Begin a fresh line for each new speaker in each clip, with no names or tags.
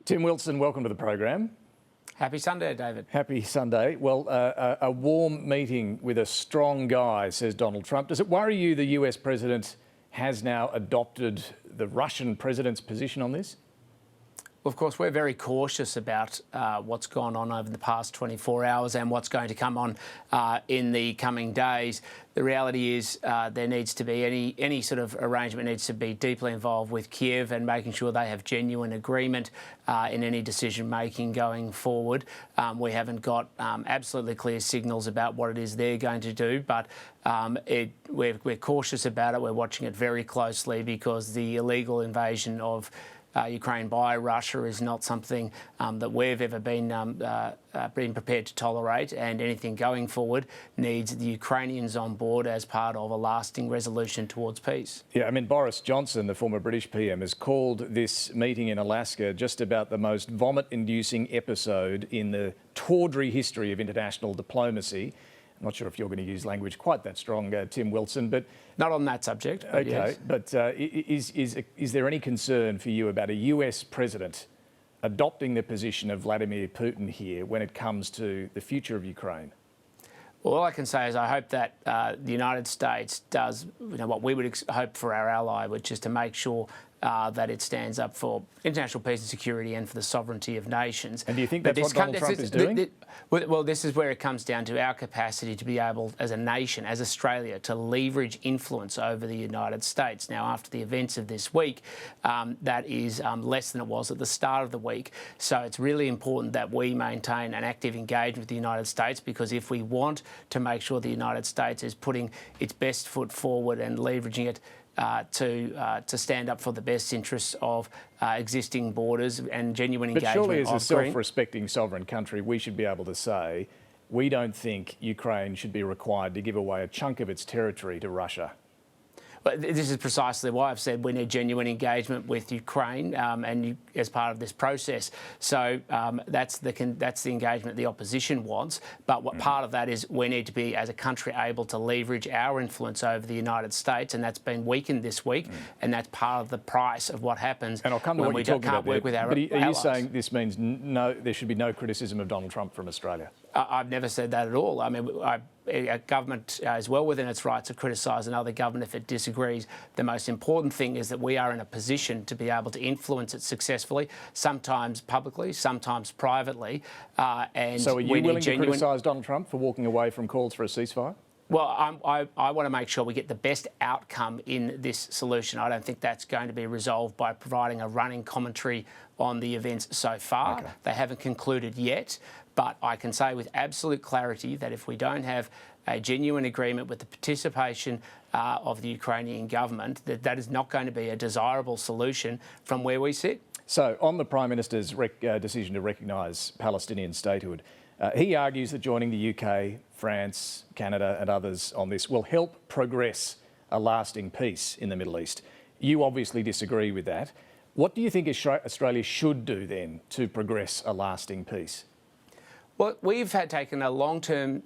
Tim Wilson, welcome to the program.
Happy Sunday, David.
Happy Sunday. Well, a warm meeting with a strong guy, says Donald Trump. Does it worry you the US president has now adopted the Russian president's position on this?
Well, of course, we're very cautious about what's gone on over the past 24 hours and what's going to come on in the coming days. The reality is there needs to be any sort of arrangement needs to be deeply involved with Kiev and making sure they have genuine agreement in any decision making going forward. We haven't got absolutely clear signals about what it is they're going to do, but we're cautious about it. We're watching it very closely because the illegal invasion of Ukraine by Russia is not something that we've ever been prepared to tolerate, and anything going forward needs the Ukrainians on board as part of a lasting resolution towards peace.
Yeah, I mean, Boris Johnson, the former British PM, has called this meeting in Alaska just about the most vomit-inducing episode in the tawdry history of international diplomacy. I'm not sure if you're going to use language quite that strong, Tim Wilson, but...
Not on that subject.
OK,
yes.
But is there any concern for you about a US president adopting the position of Vladimir Putin here when it comes to the future of Ukraine?
Well, all I can say is I hope that the United States does what we would hope for our ally, which is to make sure that it stands up for international peace and security and for the sovereignty of nations.
And do you think that's what Donald Trump is doing?
Well, this is where it comes down to our capacity to be able, as a nation, as Australia, to leverage influence over the United States. Now, after the events of this week, that is less than it was at the start of the week. So it's really important that we maintain an active engagement with the United States, because if we want to make sure the United States is putting its best foot forward and leveraging it to stand up for the best interests of existing borders and genuine engagement.
But surely as a self-respecting sovereign country, we should be able to say we don't think Ukraine should be required to give away a chunk of its territory to Russia.
But this is precisely why I've said we need genuine engagement with Ukraine as part of this process. So that's the engagement the opposition wants. But what part of that is we need to be, as a country, able to leverage our influence over the United States, and that's been weakened this week. And that's part of the price of what happens when we can't work with our allies.
But are you saying this means there should be no criticism of Donald Trump from Australia?
I've never said that at all. I mean, a government is well within its right to criticise another government if it disagrees. The most important thing is that we are in a position to be able to influence it successfally, sometimes publicly, sometimes privately.
So are you willing to criticise Donald Trump for walking away from calls for a ceasefire?
Well, I want to make sure we get the best outcome in this solution. I don't think that's going to be resolved by providing a running commentary on the events so far. Okay. They haven't concluded yet, but I can say with absolute clarity that if we don't have a genuine agreement with the participation of the Ukrainian government, that is not going to be a desirable solution from where we sit.
So on the Prime Minister's decision to recognise Palestinian statehood, he argues that joining the UK, France, Canada and others on this will help progress a lasting peace in the Middle East. You obviously disagree with that. What do you think Australia should do then to progress a lasting peace?
Well, we've taken a long-term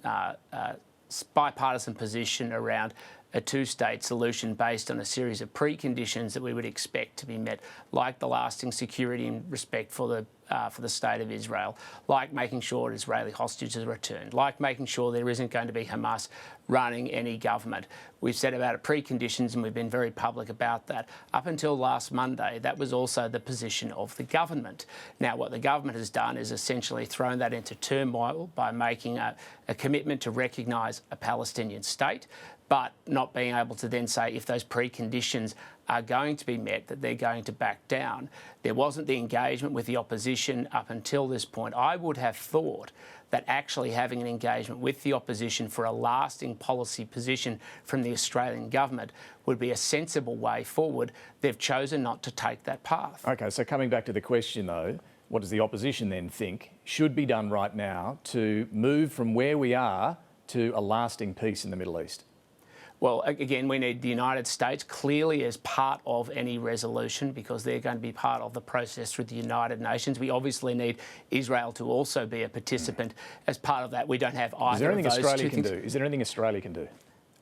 bipartisan position around a two-state solution based on a series of preconditions that we would expect to be met, like the lasting security and respect for the state of Israel, like making sure Israeli hostages are returned, like making sure there isn't going to be Hamas running any government. We've said about preconditions and we've been very public about that. Up until last Monday, that was also the position of the government. Now, what the government has done is essentially thrown that into turmoil by making a commitment to recognise a Palestinian state, but not being able to then say if those preconditions are going to be met, that they're going to back down. There wasn't the engagement with the opposition up until this point. I would have thought that actually having an engagement with the opposition for a lasting policy position from the Australian government would be a sensible way forward. They've chosen not to take that path. OK, so coming back to the question, though, what does the opposition then think should be done right now to move from where we are to a lasting peace in the Middle East? Well, again, we need the United States clearly as part of any resolution, because they're going to be part of the process through the United Nations. We obviously need Israel to also be a participant as part of that. We don't have either of those two things.
Is there anything Australia can do?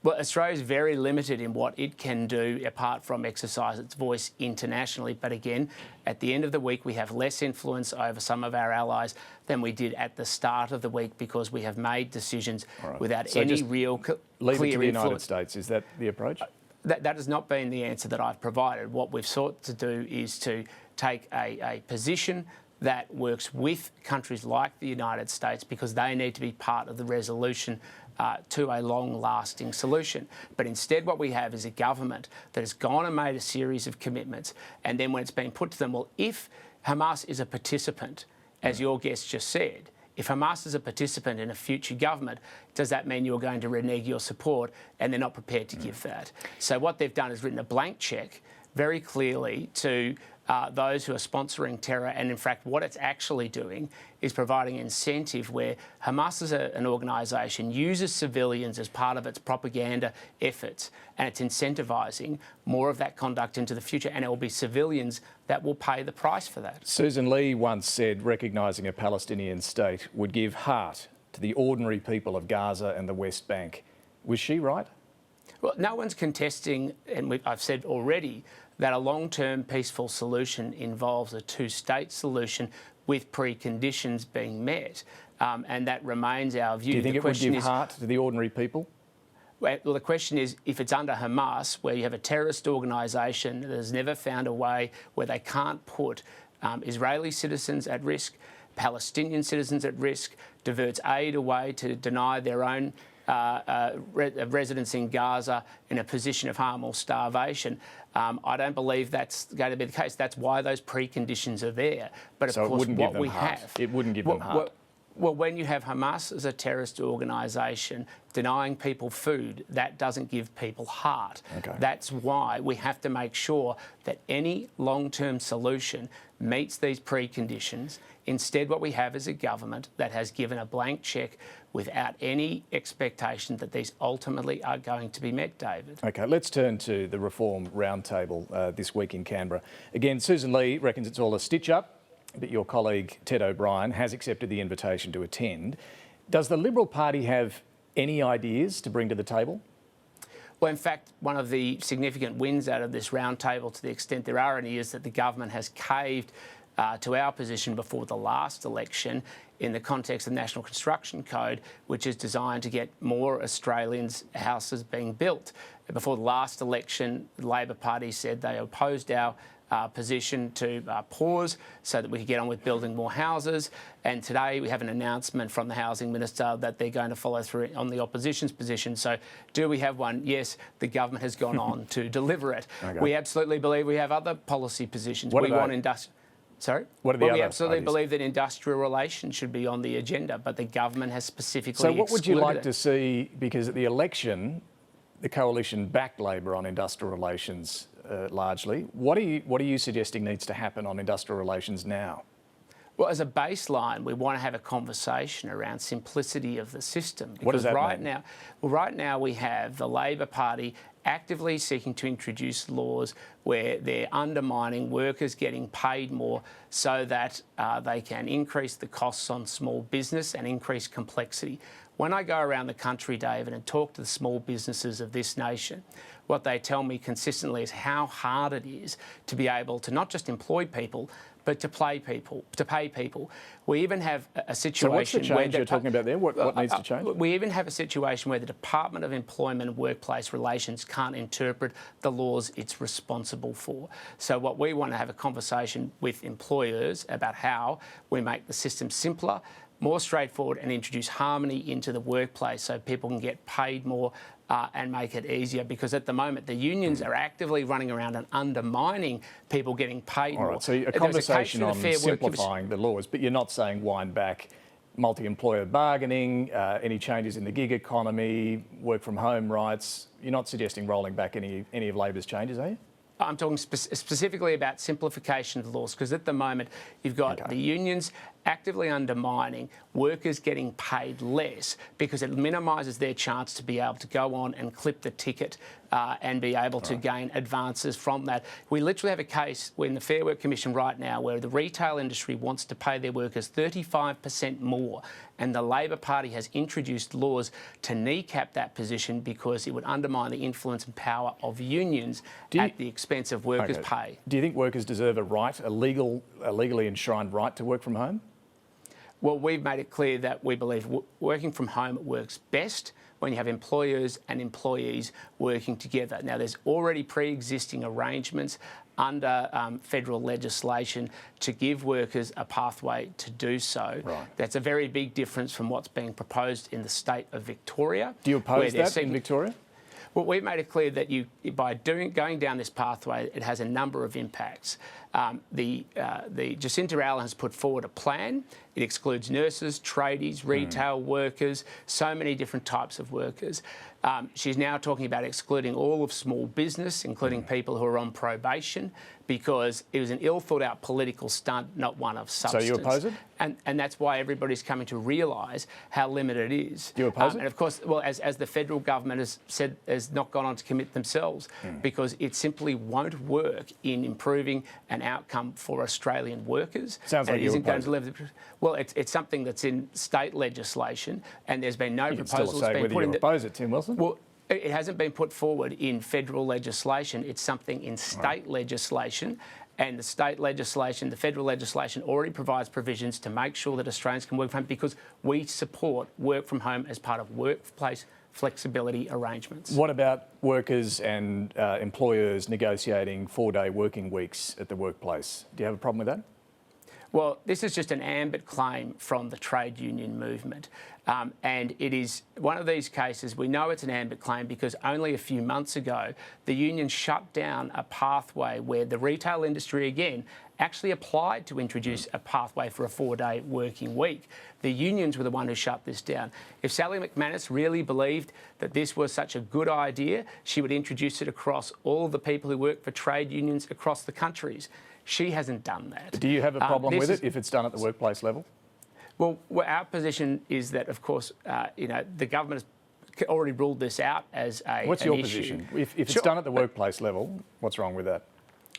Well, Australia is very limited in what it can do apart from exercise its voice internationally. But again, at the end of the week, we have less influence over some of our allies than we did at the start of the week because we have made decisions without any real clear
leave it to the
influence.
United States. Is that the approach?
That has not been the answer that I've provided. What we've sought to do is to take a position that works with countries like the United States because they need to be part of the resolution to a long-lasting solution. But instead what we have is a government that has gone and made a series of commitments, and then when it's been put to them, well, if Hamas is a participant, as your guest just said, if Hamas is a participant in a future government, does that mean you're going to renege your support, and they're not prepared to give that? So what they've done is written a blank cheque very clearly to those who are sponsoring terror, and in fact what it's actually doing is providing incentive where Hamas as an organisation uses civilians as part of its propaganda efforts, and it's incentivising more of that conduct into the future, and it will be civilians that will pay the price for that.
Susan Lee once said recognising a Palestinian state would give heart to the ordinary people of Gaza and the West Bank. Was she right?
Well, no one's contesting, and I've said already, that a long-term peaceful solution involves a two-state solution with preconditions being met, and that remains our view.
Do you think it would give heart to the ordinary people?
Well, the question is, if it's under Hamas, where you have a terrorist organisation that has never found a way where they can't put Israeli citizens at risk, Palestinian citizens at risk, diverts aid away to deny their own residents in Gaza in a position of harm or starvation. I don't believe that's going to be the case. That's why those preconditions are there. But of course, what we have...
It wouldn't give them heart.
Well, when you have Hamas as a terrorist organisation denying people food, that doesn't give people heart.
Okay.
That's why we have to make sure that any long-term solution meets these preconditions. Instead, what we have is a government that has given a blank cheque without any expectation that these ultimately are going to be met, David.
OK, let's turn to the Reform Roundtable this week in Canberra. Again, Susan Lee reckons it's all a stitch-up, but your colleague Ted O'Brien has accepted the invitation to attend. Does the Liberal Party have any ideas to bring to the table?
Well, in fact, one of the significant wins out of this roundtable, to the extent there are any, is that the government has caved to our position before the last election in the context of the National Construction Code, which is designed to get more Australians' houses being built. Before the last election, the Labor Party said they opposed our position to pause so that we could get on with building more houses. And today we have an announcement from the Housing Minister that they're going to follow through on the opposition's position. So do we have one? Yes, the government has gone on to deliver it. Okay. We absolutely believe we have other policy positions.
What we want
Sorry?
What are the other
we absolutely
ideas?
Believe that industrial relations should be on the agenda, but the government has specifically
So what would you like
it.
to see, because at the election, the coalition backed Labor on industrial relations largely. What are you suggesting needs to happen on industrial relations now?
Well, as a baseline, we want to have a conversation around simplicity of the system.
What does that mean?
Right now we have the Labor Party actively seeking to introduce laws where they're undermining workers getting paid more so that they can increase the costs on small business and increase complexity. When I go around the country, David, and talk to the small businesses of this nation, what they tell me consistently is how hard it is to be able to not just employ people, but to pay people. We even have a situation where...
So what's the change you're talking about there? What needs to change?
We even have a situation where the Department of Employment and Workplace Relations can't interpret the laws it's responsible for. So what we want to have a conversation with employers about how we make the system simpler, more straightforward, and introduce harmony into the workplace so people can get paid more and make it easier, because at the moment the unions are actively running around and undermining people getting paid more.
All right, so a conversation on simplifying the laws, but you're not saying wind back multi-employer bargaining, any changes in the gig economy, work from home rights. You're not suggesting rolling back any of Labor's changes, are you?
I'm talking specifically about simplification of the laws, because at the moment you've got the unions actively undermining workers getting paid less because it minimises their chance to be able to go on and clip the ticket and be able to gain advances from that. We literally have a case in the Fair Work Commission right now where the retail industry wants to pay their workers 35% more, and the Labor Party has introduced laws to kneecap that position because it would undermine the influence and power of unions at the expense of workers' pay.
Do you think workers deserve a right, a legally enshrined right to work from home?
Well, we've made it clear that we believe working from home works best when you have employers and employees working together. Now, there's already pre-existing arrangements under federal legislation to give workers a pathway to do so.
Right.
That's a very big difference from what's being proposed in the state of Victoria.
Do you oppose that in Victoria?
Well, we've made it clear that by going down this pathway, it has a number of impacts. Jacinta Allen has put forward a plan. It excludes nurses, tradies, retail workers, so many different types of workers. She's now talking about excluding all of small business, including people who are on probation, because it was an ill-thought-out political stunt, not one of substance.
So you oppose it?
And that's why everybody's coming to realise how limited it is.
Do you oppose it?
And of course, well, as the federal government has said, has not gone on to commit themselves, because it simply won't work in improving an outcome for Australian workers.
Sounds like you oppose it.
Well, it's something that's in state legislation, and there's been no proposals
still say
being
whether
put
you
in.
oppose it, Tim Wilson?
Well, it hasn't been put forward in federal legislation. It's something in state legislation. And the state legislation, the federal legislation already provides provisions to make sure that Australians can work from home, because we support work from home as part of workplace flexibility arrangements.
What about workers and employers negotiating 4-day working weeks at the workplace? Do you have a problem with that?
Well, this is just an ambit claim from the trade union movement. And it is one of these cases, we know it's an ambit claim because only a few months ago, the union shut down a pathway where the retail industry, again, actually applied to introduce a pathway for a 4-day working week. The unions were the one who shut this down. If Sally McManus really believed that this was such a good idea, she would introduce it across all of the people who work for trade unions across the countries. She hasn't done that.
Do you have a problem with it if it's done at the workplace level?
Well, our position is that, of course, the government has already ruled this out as an issue.
What's your position? If it's done at the workplace level, what's wrong with that?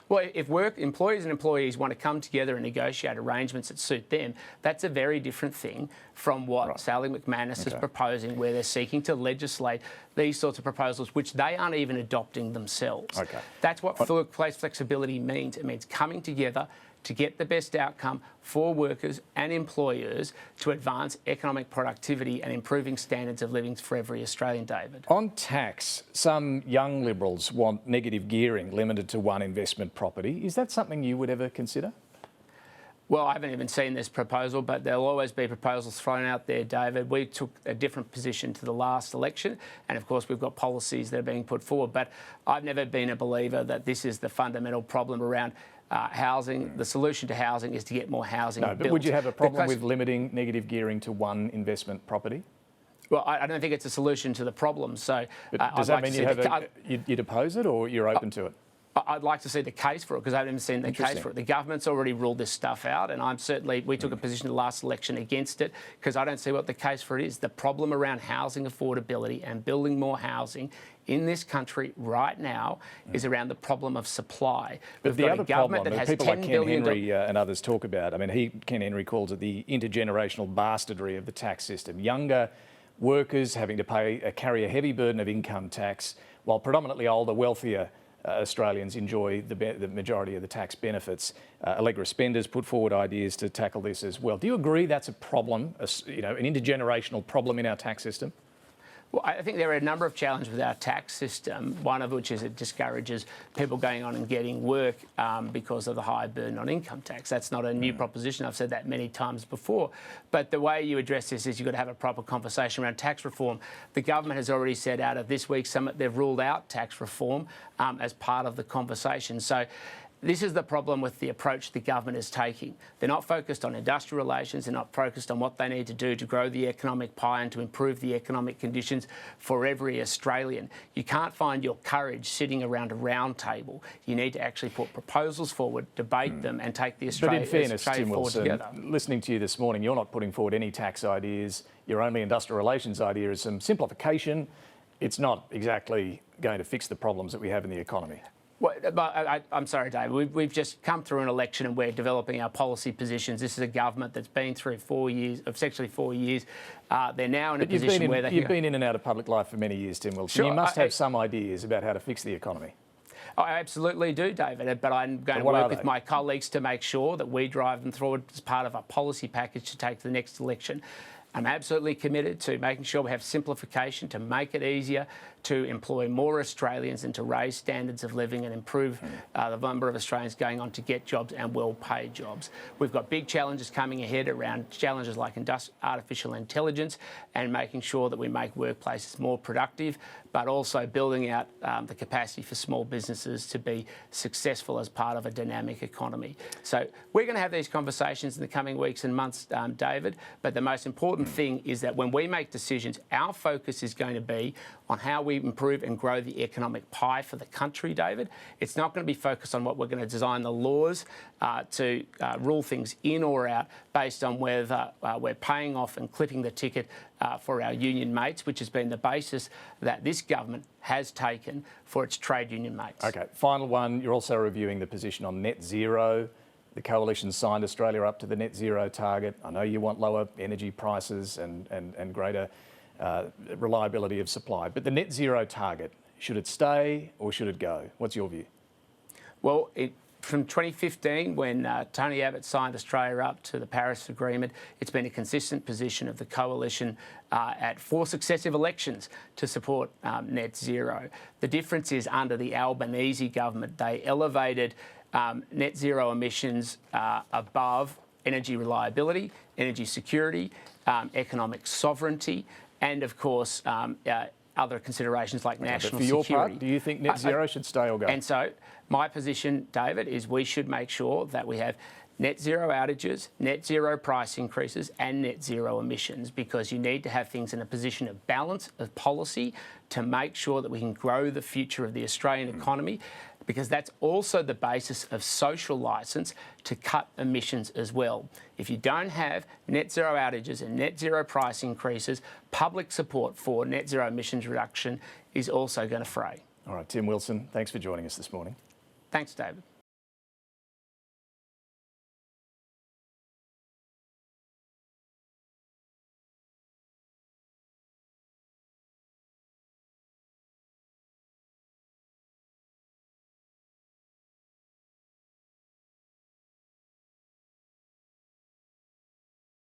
Well, if employers and employees want to come together and negotiate arrangements that suit them, that's a very different thing from what Sally McManus is proposing, where they're seeking to legislate these sorts of proposals, which they aren't even adopting themselves. That's what workplace flexibility means. It means coming together to get the best outcome for workers and employers to advance economic productivity and improving standards of living for every Australian, David.
On tax, some young Liberals want negative gearing limited to one investment property. Is that something you would ever consider?
Well, I haven't even seen this proposal, but there'll always be proposals thrown out there, David. We took a different position to the last election, and of course we've got policies that are being put forward, but I've never been a believer that this is the fundamental problem around housing. The solution to housing is to get more housing built.
But would you have a problem with limiting negative gearing to one investment property?
Well, I don't think it's a solution to the problem. So,
does that mean you'd oppose it, or you're open to it?
I'd like to see the case for it, because I haven't even seen the case for it. The government's already ruled this stuff out, and we took a position in the last election against it, because I don't see what the case for it is. The problem around housing affordability and building more housing in this country right now is around the problem of supply.
But the other problem that people like Ken Henry and others talk about, I mean, Ken Henry calls it the intergenerational bastardry of the tax system. Younger workers having to carry a heavy burden of income tax, while predominantly older, wealthier Australians enjoy the majority of the tax benefits. Allegra Spenders put forward ideas to tackle this as well. Do you agree that's a problem, an intergenerational problem in our tax system?
Well, I think there are a number of challenges with our tax system, one of which is it discourages people going on and getting work because of the high burden on income tax. That's not a new proposition. I've said that many times before. But the way you address this is you've got to have a proper conversation around tax reform. The government has already said out of this week's summit they've ruled out tax reform as part of the conversation. So this is the problem with the approach the government is taking. They're not focused on industrial relations. They're not focused on what they need to do to grow the economic pie and to improve the economic conditions for every Australian. You can't find your courage sitting around a round table. You need to actually put proposals forward, debate them, and take the Australia,
but in fairness,
Australia
Tim
forward
Wilson,
together.
listening to you this morning, you're not putting forward any tax ideas. Your only industrial relations idea is some simplification. It's not exactly going to fix the problems that we have in the economy.
Well, but I'm sorry, Dave. We've just come through an election and we're developing our policy positions. This is a government that's been through 4 years, essentially 4 years. They're now in a position where they
You've been in and out of public life for many years, Tim Wilson.
Sure,
you must have some ideas about how to fix the economy.
I absolutely do, David, but I'm going to work with my colleagues to make sure that we drive them forward as part of a policy package to take to the next election. I'm absolutely committed to making sure we have simplification to make it easier to employ more Australians and to raise standards of living and improve the number of Australians going on to get jobs and well-paid jobs. We've got big challenges coming ahead around challenges like artificial intelligence and making sure that we make workplaces more productive, but also building out the capacity for small businesses to be successful as part of a dynamic economy. So we're going to have these conversations in the coming weeks and months, David, but the most important thing is that when we make decisions, our focus is going to be on how we improve and grow the economic pie for the country, David. It's not going to be focused on what we're going to design the laws to rule things in or out based on whether we're paying off and clipping the ticket for our union mates, which has been the basis that this government has taken for its trade union mates.
OK, final one. You're also reviewing the position on net zero. The coalition signed Australia up to the net zero target. I know you want lower energy prices and greater reliability of supply, but the net zero target, should it stay or should it go? What's your view?
Well, from 2015, when Tony Abbott signed Australia up to the Paris Agreement, it's been a consistent position of the coalition at 4 successive elections to support net zero. The difference is under the Albanese government, they elevated net zero emissions above energy reliability, energy security, economic sovereignty, and of course other considerations like national security.
But for your part, do you think net zero should stay or go?
And so my position, David, is we should make sure that we have net zero outages, net zero price increases and net zero emissions, because you need to have things in a position of balance of policy to make sure that we can grow the future of the Australian economy, because that's also the basis of social licence to cut emissions as well. If you don't have net zero outages and net zero price increases, public support for net zero emissions reduction is also going to fray.
All right, Tim Wilson, thanks for joining us this morning.
Thanks, David.